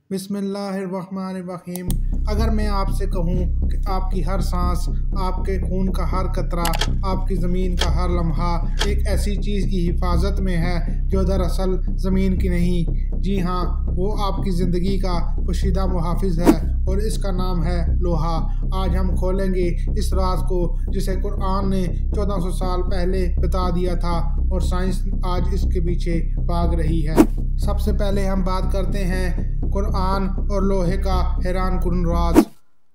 बिस्मिल्लाहिर्रहमानिर्रहीम। अगर मैं आपसे कहूँ कि आपकी हर सांस, आपके खून का हर कतरा, आपकी ज़मीन का हर लम्हा एक ऐसी चीज़ की हिफाजत में है जो दरअसल ज़मीन की नहीं, जी हाँ, वो आपकी ज़िंदगी का पोशीदा मुहाफ़िज़ है और इसका नाम है लोहा। आज हम खोलेंगे इस राज को जिसे कुरान ने 1400 साल पहले बता दिया था और साइंस आज इसके पीछे भाग रही है। सबसे पहले हम बात करते हैं कुरान और लोहे का हैरान कुन राज।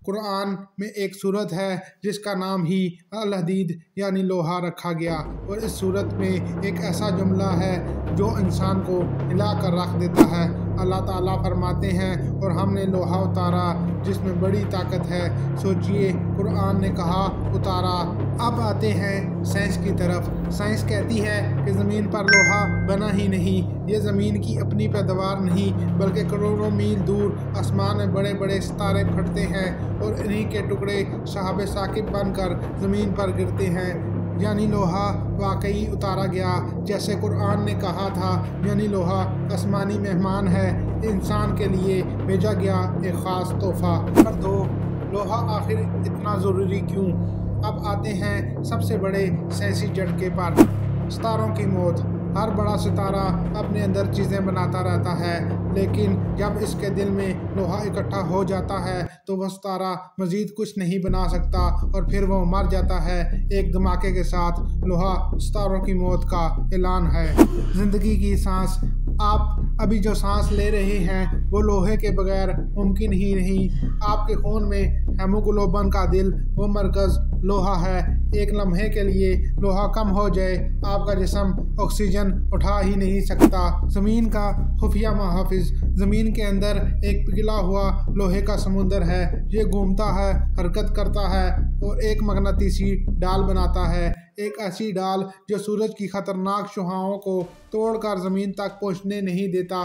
कुरान में एक सूरत है जिसका नाम ही अल हदीद यानी लोहा रखा गया और इस सूरत में एक ऐसा जुमला है जो इंसान को हिला कर रख देता है। अल्लाह ताला फरमाते हैं और हमने लोहा उतारा जिसमें बड़ी ताकत है, सोचिए कुरान ने कहा उतारा। अब आते हैं साइंस की तरफ। साइंस कहती है कि ज़मीन पर लोहा बना ही नहीं, ये ज़मीन की अपनी पैदावार नहीं बल्कि करोड़ों मील दूर आसमान में बड़े बड़े सितारे फटते हैं और इन्हीं के टुकड़े शहाब साकिब बनकर ज़मीन पर गिरते हैं, यानी लोहा वाकई उतारा गया जैसे कुरान ने कहा था। यानी लोहा आसमानी मेहमान है, इंसान के लिए भेजा गया एक ख़ास तोहफ़ा। नंबर 2, लोहा आखिर इतना ज़रूरी क्यों? अब आते हैं सबसे बड़े साइंसी झटके पर, सितारों की मौत। हर बड़ा सितारा अपने अंदर चीज़ें बनाता रहता है, लेकिन जब इसके दिल में लोहा इकट्ठा हो जाता है तो वह सितारा मज़ीद कुछ नहीं बना सकता और फिर वो मर जाता है एक धमाके के साथ। लोहा सितारों की मौत का ऐलान है। ज़िंदगी की सांस, आप अभी जो सांस ले रहे हैं वो लोहे के बगैर मुमकिन ही नहीं। आपके खून में हेमोग्लोबिन का दिल, वो मरकज़ लोहा है। एक लम्हे के लिए लोहा कम हो जाए, आपका जिस्म ऑक्सीजन उठा ही नहीं सकता। ज़मीन का खुफिया मुहाफ़िज़, ज़मीन के अंदर एक पिघला हुआ लोहे का समुंदर है। ये घूमता है, हरकत करता है और एक मगनातीसी डाल बनाता है, एक ऐसी डाल जो सूरज की ख़तरनाक शुआओं को तोड़कर ज़मीन तक पहुँचने नहीं देता।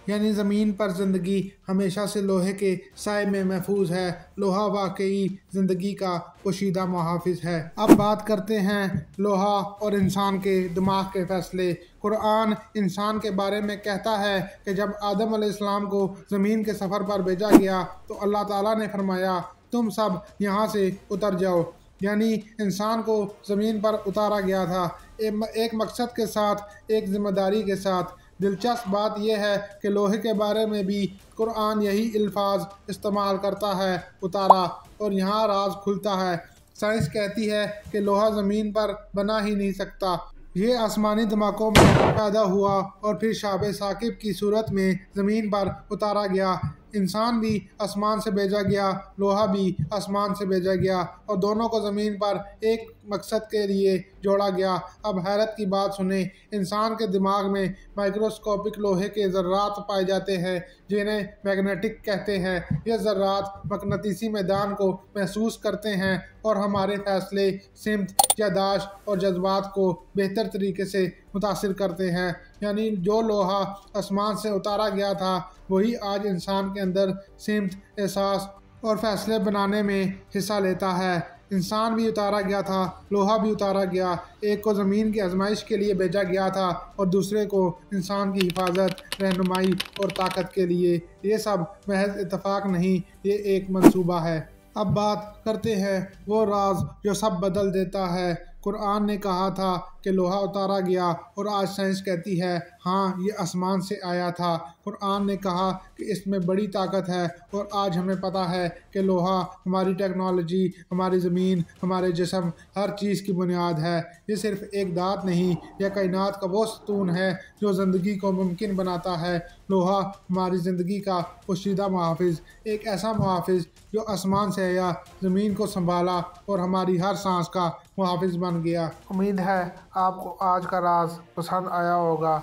यानी ज़मीन पर ज़िंदगी हमेशा से लोहे के साए में महफूज है। लोहा वाकई ज़िंदगी का पोशीदा मुहाफ़िज़ है। अब बात करते हैं लोहा और इंसान के दिमाग के फ़ैसले। कुरान इंसान के बारे में कहता है कि जब आदम अलैहिस्सलाम को ज़मीन के सफ़र पर भेजा गया तो अल्लाह ताला ने फरमाया तुम सब यहाँ से उतर जाओ, यानी इंसान को ज़मीन पर उतारा गया था एक मकसद के साथ, एक ज़िम्मेदारी के साथ। दिलचस्प बात यह है कि लोहे के बारे में भी कुरान यही अल्फाज इस्तेमाल करता है, उतारा, और यहाँ राज खुलता है। साइंस कहती है कि लोहा ज़मीन पर बना ही नहीं सकता, ये आसमानी धमाकों में पैदा हुआ और फिर शहाब साकिब की सूरत में ज़मीन पर उतारा गया। इंसान भी आसमान से भेजा गया, लोहा भी आसमान से भेजा गया और दोनों को ज़मीन पर एक मकसद के लिए जोड़ा गया। अब हैरत की बात सुने, इंसान के दिमाग में माइक्रोस्कोपिक लोहे के ज़र्रात पाए जाते हैं जिन्हें मैग्नेटिक कहते हैं। ये ज़र्रात मकनातीसी मैदान को महसूस करते हैं और हमारे फ़ैसले, सिमत, यादाश्त और जज्बात को बेहतर तरीके से मुतासिर करते हैं। यानी जो लोहा आसमान से उतारा गया था वही आज इंसान के अंदर सिमत, एहसास और फैसले बनाने में हिस्सा लेता है। इंसान भी उतारा गया था, लोहा भी उतारा गया। एक को ज़मीन की आजमाइश के लिए भेजा गया था और दूसरे को इंसान की हिफाजत, रहनुमाई और ताकत के लिए। ये सब महज इत्तेफाक नहीं, ये एक मंसूबा है। अब बात करते हैं वो राज जो सब बदल देता है। कुरान ने कहा था कि लोहा उतारा गया और आज साइंस कहती है हाँ ये आसमान से आया था। कुरान ने कहा कि इसमें बड़ी ताकत है और आज हमें पता है कि लोहा हमारी टेक्नोलॉजी, हमारी ज़मीन, हमारे जिस्म, हर चीज़ की बुनियाद है। ये सिर्फ़ एक दात नहीं, यह कायनात का वो सतून है जो ज़िंदगी को मुमकिन बनाता है। लोहा हमारी ज़िंदगी का पोशीदा मुहाफ़िज़, एक ऐसा मुहाफ़िज़ जो आसमान से आया, ज़मीन को संभाला और हमारी हर सांस का मुहाफ़िज़ बन गया। उम्मीद है आपको आज का राज पसंद आया होगा।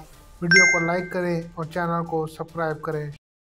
वीडियो को लाइक करें और चैनल को सब्सक्राइब करें।